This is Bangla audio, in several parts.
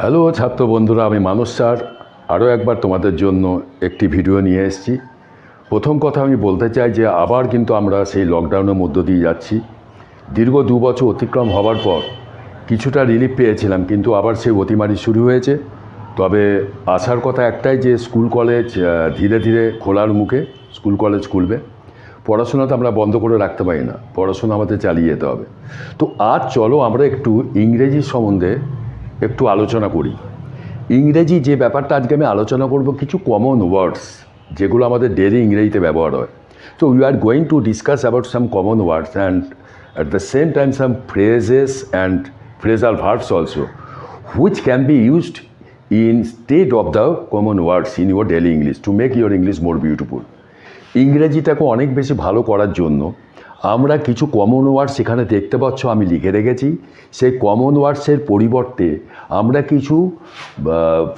হ্যালো ছাত্র বন্ধুরা, আমি মানস স্যার আরও একবার তোমাদের জন্য একটি ভিডিও নিয়ে এসেছি। প্রথম কথা আমি বলতে চাই যে আবার কিন্তু আমরা সেই লকডাউনের মধ্য দিয়ে যাচ্ছি। দীর্ঘ 2 বছর অতিক্রম হওয়ার পর কিছুটা রিলিফ পেয়েছিলাম, কিন্তু আবার সেই অতিমারি শুরু হয়েছে। তবে আসার কথা একটাই যে স্কুল কলেজ ধীরে ধীরে খোলার মুখে, স্কুল কলেজ খুলবে। পড়াশোনা তো আমরা বন্ধ করে রাখতে পারি না, পড়াশোনা আমাদের চালিয়ে যেতে হবে। তো আজ চলো আমরা একটু ইংরেজি সম্বন্ধে একটু আলোচনা করি। ইংরেজি যে ব্যাপারটা আজকে আমি আলোচনা করব, কিছু কমন ওয়ার্ডস যেগুলো আমাদের ডেইলি ইংরেজিতে ব্যবহার হয়। তো we are going to discuss about some common words and at the same time some phrases and phrasal verbs also which can be used instead of the common words in your daily English to make your English more beautiful. ইংরেজিটাকে অনেক বেশি ভালো করার জন্য আমরা কিছু কমন ওয়ার্ড সেখানে দেখতে পাচ্ছ, আমি লিখে রেখেছি। সেই কমন ওয়ার্ডসের পরিবর্তে আমরা কিছু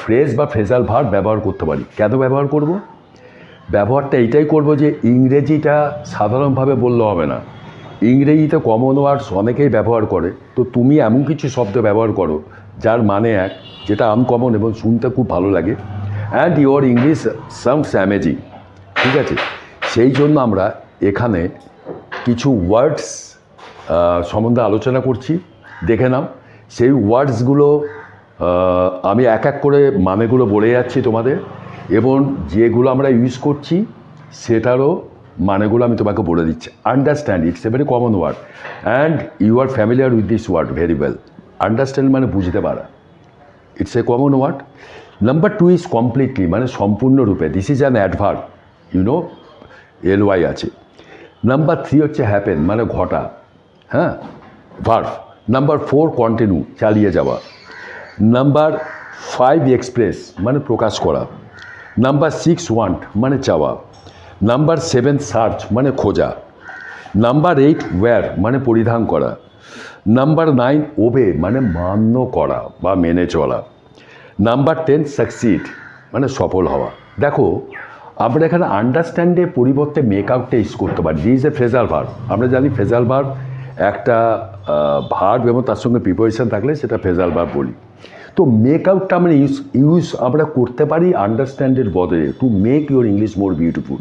ফ্রেজ বা ফ্রেজাল ভার্ব ব্যবহার করতে পারি। কেন ব্যবহার করব? ব্যবহারটা এইটাই করব যে ইংরেজিটা সাধারণভাবে বললে হবে না। ইংরেজিতে কমন ওয়ার্ডস অনেকেই ব্যবহার করে, তো তুমি এমন কিছু শব্দ ব্যবহার করো যার মানে এক, যেটা আনকমন এবং শুনতে খুব ভালো লাগে, and your English sounds amazing. ঠিক আছে, সেই জন্য আমরা এখানে কিছু ওয়ার্ডস সম্বন্ধে আলোচনা করছি। দেখে নাও, সেই ওয়ার্ডসগুলো আমি এক এক করে মানেগুলো বলে যাচ্ছি তোমাদের, এবং যেগুলো আমরা ইউজ করছি সেটারও মানেগুলো আমি তোমাকে বলে দিচ্ছি। Understand, it's a very common word and you are familiar with this word very well. Understand মানে বুঝতে পারা, it's a common word. Number 2 is completely, মানে সম্পূর্ণরূপে। This is an adverb, you know, ly আছে। নাম্বার 3 হচ্ছে হ্যাপেন, মানে ঘটা, হ্যাঁ, ভার্ব। নাম্বার 4 কন্টিনিউ, চালিয়ে যাওয়া। নাম্বার 5 এক্সপ্রেস, মানে প্রকাশ করা। নাম্বার 6 ওয়ান্ট, মানে চাওয়া। নাম্বার 7 সার্চ, মানে খোঁজা। নাম্বার 8 ওয়্যার, মানে পরিধান করা। নাম্বার 9 ওবে, মানে মান্য করা বা মেনে চলা। নাম্বার 10 সাকসিড, মানে সফল হওয়া। দেখো, আমরা এখানে আন্ডারস্ট্যান্ডের পরিবর্তে মেক আউটটা ইউজ করতে পারি। This A phrasal verb. আমরা জানি ফ্রেজাল ভার্ব একটা ভার্ব এবং তার সঙ্গে প্রিপোজিশন থাকলে সেটা ফ্রেজাল ভার্ব বলি। তো মেক আউটটা আমরা ইউজ আমরা করতে পারি আন্ডারস্ট্যান্ডের বদলে, to make your English more beautiful.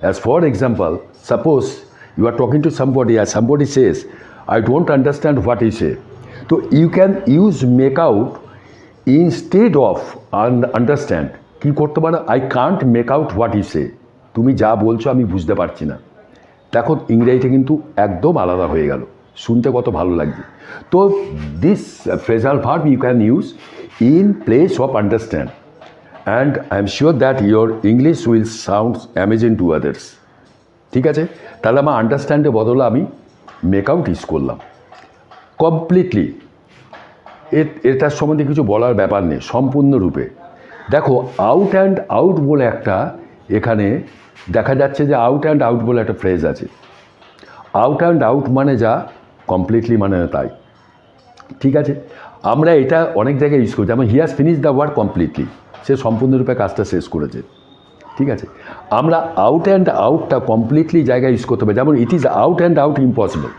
As for example, suppose you are talking to somebody আর somebody says I don't understand what he say. So you can use make out instead of understand. কি করতে পারো? I can't make out what he say. তুমি যা বলছো আমি বুঝতে পারছি না। দেখো, ইংরেজিটা কিন্তু একদম আলাদা হয়ে গেল, শুনতে কত ভালো লাগছে। তো this phrasal verb you can use in place of understand, and I am sure that your English will sound amazing to others. ঠিক আছে, তাহলে আমার আন্ডারস্ট্যান্ডের বদলে আমি মেক আউট ইউজ করলাম। কমপ্লিটলি, এটার সম্বন্ধে কিছু বলার ব্যাপার নেই, সম্পূর্ণরূপে। দেখো, আউট অ্যান্ড আউট বলে একটা এখানে দেখা যাচ্ছে যে আউট অ্যান্ড আউট বলে একটা ফ্রেজ আছে। আউট অ্যান্ড আউট মানে যা, কমপ্লিটলি মানে তাই। ঠিক আছে, আমরা এটা অনেক জায়গায় ইউজ করি, যেমন he has finish the work completely, সে সম্পূর্ণরূপে কাজটা শেষ করেছে। ঠিক আছে, আমরা আউট অ্যান্ড আউটটা কমপ্লিটলি জায়গায় ইউজ করতে হবে, যেমন it is out and out impossible,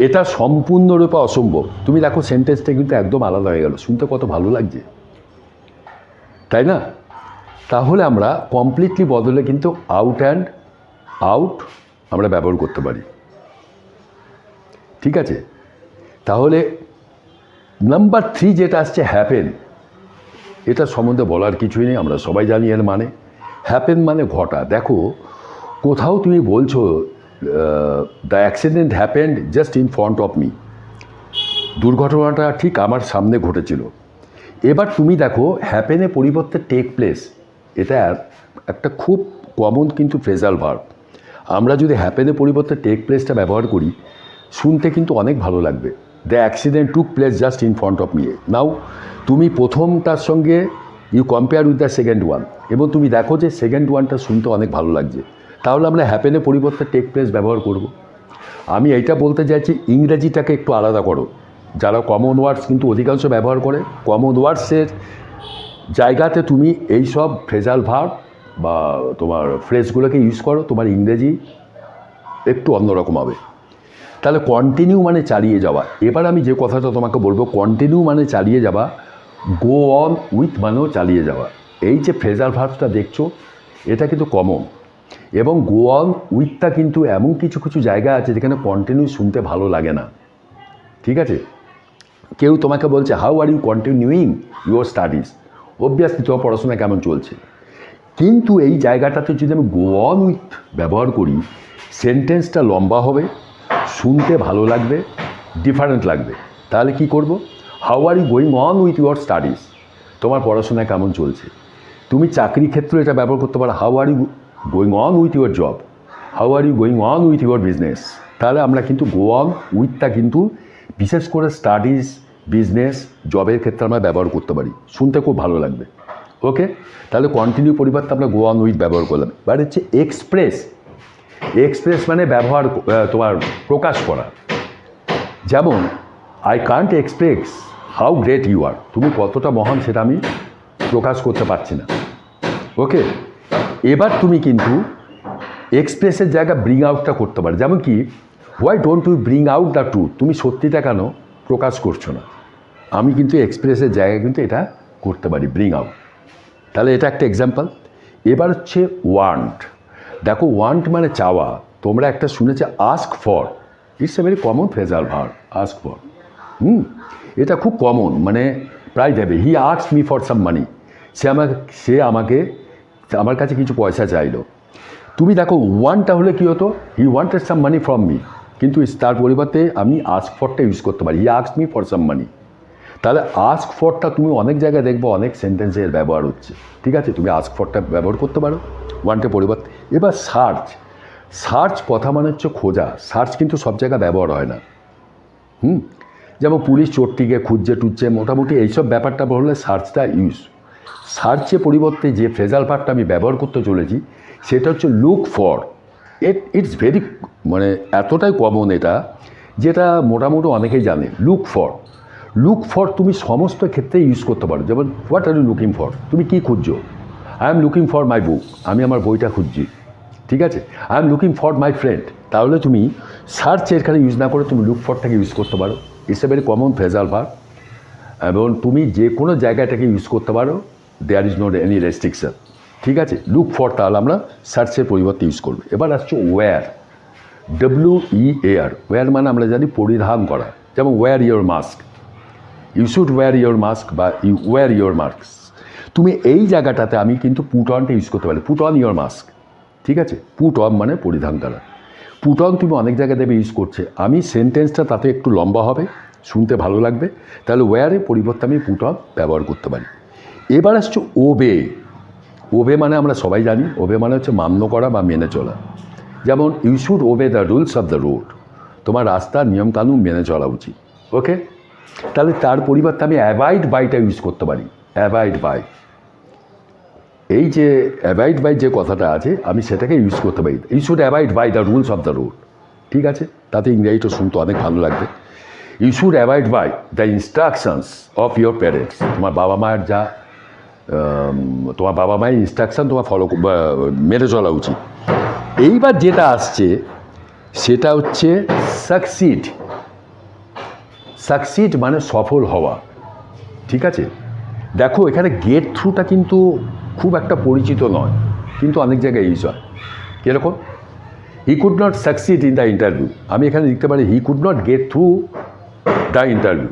এটা সম্পূর্ণরূপে অসম্ভব। তুমি দেখো, সেন্টেন্সটা কিন্তু একদম আলাদা হয়ে গেল, শুনতে কত ভালো লাগছে, তাই না? তাহলে আমরা কমপ্লিটলি বদলে কিন্তু আউট অ্যান্ড আউট আমরা ব্যবহার করতে পারি। ঠিক আছে, তাহলে নাম্বার 3 যেটা আসছে হ্যাপেন, এটা সম্বন্ধে বলার কিছুই নেই, আমরা সবাই জানি এর মানে। হ্যাপেন মানে ঘটা। দেখো, কোথাও তুমি বলছো the accident happened just in front of me, দুর্ঘটনাটা ঠিক আমার সামনে ঘটেছিল। এবার তুমি দেখো, হ্যাপেনের পরিবর্তে টেক প্লেস, এটা একটা খুব কমন কিন্তু ফ্রেজাল ভার্ব। আমরা যদি হ্যাপেনের পরিবর্তে টেক প্লেসটা ব্যবহার করি, শুনতে কিন্তু অনেক ভালো লাগবে। The accident took place just in front of me. Now তুমি প্রথমটার সঙ্গে you compare with the second one, এবং তুমি দেখো যে সেকেন্ড ওয়ানটা শুনতে অনেক ভালো লাগছে, তাহলে আমরা হ্যাপেনের পরিবর্তে টেক প্লেস ব্যবহার করব। আমি এইটা বলতে চাইছি, ইংরেজিটাকে একটু আলাদা করো। যারা কমন ওয়ার্ডস কিন্তু অধিকাংশ ব্যবহার করে, কমন ওয়ার্ডসের জায়গাতে তুমি এই সব ফ্রেজাল ভার্ব বা তোমার ফ্রেজগুলোকে ইউজ করো, তোমার ইংরেজি একটু অন্যরকম হবে। তাহলে কন্টিনিউ মানে চালিয়ে যাওয়া। এবার আমি যে কথাটা তোমাকে বলবো, কন্টিনিউ মানে চালিয়ে যাওয়া, গো অন উইথ মানেও চালিয়ে যাওয়া। এই যে ফ্রেজাল ভার্বসটা দেখছো এটা কিন্তু কমন, এবং গো অন উইথটা কিন্তু এমন কিছু কিছু জায়গা আছে যেখানে কন্টিনিউ শুনতে ভালো লাগে না, ঠিক আছে? কেউ তোমাকে বলছে how are you continuing your studies, obviously তোমার পড়াশোনা কেমন চলছে, কিন্তু এই জায়গাটাতে যদি আমি গো অন উইথ ব্যবহার করি সেন্টেন্সটা লম্বা হবে, শুনতে ভালো লাগবে, ডিফারেন্ট লাগবে। তাহলে কি করব? How are you going on with your studies, তোমার পড়াশোনা কেমন চলছে। তুমি চাকরি ক্ষেত্রে এটা ব্যবহার করতে পারো, how are you going on with your job, how are you going on with your business. তাহলে আমরা কিন্তু গো অন উইথটা কিন্তু বিশেষ করে স্টাডিজ, বিজনেস, জবের ক্ষেত্রে আমরা ব্যবহার করতে পারি, শুনতে খুব ভালো লাগবে। ওকে, তাহলে কন্টিনিউ পরিবর্তে আমরা গো অন উইথ ব্যবহার করলাম। এবার হচ্ছে এক্সপ্রেস। এক্সপ্রেস মানে ব্যবহার, তোমার প্রকাশ করা। যেমন I can't express how great you are, তুমি কতটা মহান সেটা আমি প্রকাশ করতে পারছি না। ওকে, এবার তুমি কিন্তু এক্সপ্রেসের জায়গায় ব্রিং আউটটা করতে পারো। যেমন কি, why don't you bring out the truth, তুমি সত্যিটা কেন প্রকাশ করছো না। আমি কিন্তু এক্সপ্রেসের জায়গায় কিন্তু এটা করতে পারি, ব্রিং আউট। তাহলে এটা একটা এক্সাম্পল। এবার হচ্ছে ওয়ান্ট। দেখো ওয়ান্ট মানে চাওয়া। তোমরা একটা শুনেছে ask for, it's a very common phrasal verb, ask for. এটা খুব কমন, মানে প্রায় দেবে। He ask me for some money, সে আমাকে আমার কাছে কিছু পয়সা চাইলো। তুমি দেখো ওয়ান্টটা হলে কী হতো, he wanted some money from me, কিন্তু তার পরিবর্তে আমি আস্ক ফরটা ইউজ করতে পারি, he ask me for some money. তাহলে আস্ক ফরটা তুমি অনেক জায়গায় দেখবো, অনেক সেন্টেন্সে এর ব্যবহার হচ্ছে, ঠিক আছে? তুমি আস্ক ফরটা ব্যবহার করতে পারো ওয়ান্টের পরিবর্তে। এবার সার্চ। সার্চ কথা মানে হচ্ছে খোঁজা, সার্চ কিন্তু সব জায়গায় ব্যবহার হয় না। যেমন পুলিশ চোরটিকে খুঁজছে টুজছে, মোটামুটি এইসব ব্যাপারটা বললে সার্চটা ইউজ। সার্চের পরিবর্তে যে ফ্রেজাল ভার্বটা আমি ব্যবহার করতে চলেছি সেটা হচ্ছে লুক ফর। ইটস ভেরি, মানে এতটাই কমন এটা, যেটা মোটামুটি অনেকেই জানে। লুক ফর, লুক ফর তুমি সমস্ত ক্ষেত্রে ইউজ করতে পারো। যেমন what are you looking for, তুমি কী খুঁজছো? I am looking for my book, আমি আমার বইটা খুঁজছি, ঠিক আছে? I am looking for my friend, তাহলে তুমি সার্চ এখানে ইউজ না করে তুমি লুক ফরটাকে ইউজ করতে পারো। It's a very common phrasal verb, এবং তুমি যে কোনো জায়গাটাকে ইউজ করতে পারো, there is not any restriction, ঠিক আছে? লুক ফর তাহলে আমরা সার্চের পরিবর্তে ইউজ করবো। এবার আসছে ওয়্যার, WEAR। ওয়্যার মানে আমরা জানি পরিধান করা। যেমন wear your mask, you should wear your mask, বা ইউ ওয়্যার ইয়োর মাস্ক। তুমি এই জায়গাটাতে আমি কিন্তু পুট অনটা ইউজ করতে পারি, পুট অন ইয়োর মাস্ক, ঠিক আছে? পুট অন মানে পরিধান করা। পুট অন তুমি অনেক জায়গায় দেবে ইউজ করছে, আমি সেন্টেন্সটা তাতে একটু লম্বা হবে, শুনতে ভালো লাগবে, তাহলে ওয়্যারের পরিবর্তে আমি পুট অন ব্যবহার করতে পারি। এবার আসছে ওবে। ওবে মানে আমরা সবাই জানি, ওবে মানে হচ্ছে মান্য করা বা মেনে চলা। যেমন you should obey the rules of the road, তোমার রাস্তার নিয়মকানুন মেনে চলা উচিত। ওকে, তাহলে তার পরিবর্তে আমি অ্যাভয়েড বাইটা ইউজ করতে পারি, অ্যাভয়েড বাই। এই যে অ্যাভয়েড বাই যে কথাটা আছে আমি সেটাকে ইউজ করতে পারি, you should avoid by the rules of the road, ঠিক আছে? তাতে ইংরেজিটা শুনতে অনেক ভালো লাগবে। You should avoid by the instructions of your parents, তোমার বাবা মায়ের যা তোমার বাবা মায়ের ইনস্ট্রাকশান তোমার ফলো মেনে চলা উচিত। এইবার যেটা আসছে সেটা হচ্ছে সাকসিড। সাকসিড মানে সফল হওয়া, ঠিক আছে? দেখো এখানে গেট থ্রুটা কিন্তু খুব একটা পরিচিত নয়, কিন্তু অনেক জায়গায় ইউজ হয়। কীরকম? He could not succeed in the interview, আমি এখানে লিখতে পারি he could not get through the interview,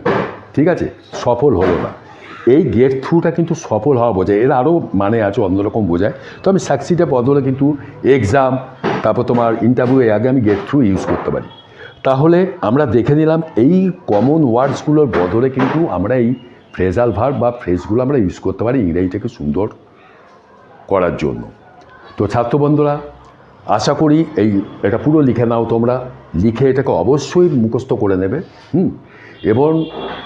ঠিক আছে? সফল হলো না। এই গেট থ্রুটা কিন্তু সফল হওয়া বোঝায়, এর আরও মানে আছে, অন্যরকম বোঝায়। তো আমি সাকসিডের বদলে কিন্তু এক্সাম, তারপর তোমার ইন্টারভিউ, এর আগে আমি গেট থ্রু ইউজ করতে পারি। তাহলে আমরা দেখে নিলাম এই কমন ওয়ার্ডসগুলোর বদলে কিন্তু আমরা এই ফ্রেজাল ভার্ব বা ফ্রেজগুলো আমরা ইউজ করতে পারি ইংরেজিটাকে সুন্দর করার জন্য। তো ছাত্র বন্ধুরা, আশা করি এটা পুরো লিখে নাও, তোমরা লিখে এটাকে অবশ্যই মুখস্থ করে নেবে। এবং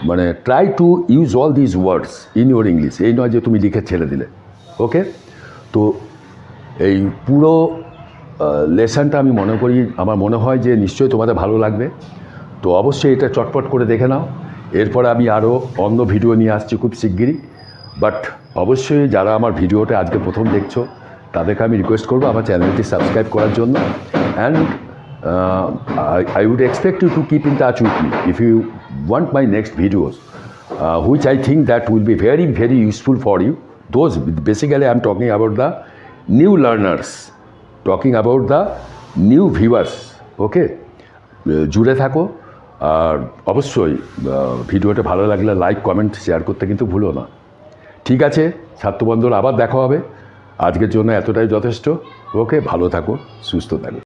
মানে try to use all this words in your English, এই নয় যে তুমি লিখে ছেড়ে দিলে। ওকে, তো এই পুরো লেসনটা আমি মনে করি, আমার মনে হয় যে নিশ্চয়ই তোমাদের ভালো লাগবে। তো অবশ্যই এটা চটপট করে দেখে নাও। এরপরে আমি আরও অন্য ভিডিও নিয়ে আসছি খুব শিগগিরই। বাট অবশ্যই যারা আমার ভিডিওটা আজকে প্রথম দেখছো তাদেরকে আমি রিকোয়েস্ট করবো আমার চ্যানেলটি সাবস্ক্রাইব করার জন্য। And I would expect you to keep in touch with me if you want my next videos. which I think that will be very, very useful for you. Those, basically I'm talking about the new learners, talking about the new viewers, okay? জুড়ে থাকো, আর অবশ্যই ভিডিওটা ভালো লাগলে লাইক কমেন্ট শেয়ার করতে কিন্তু ভুলো না। ঠিক আছে ছাত্র বন্ধুরা, আবার দেখা হবে। আজকের জন্য এতটাই যথেষ্ট। ওকে, ভালো থাকো, সুস্থ থাকো।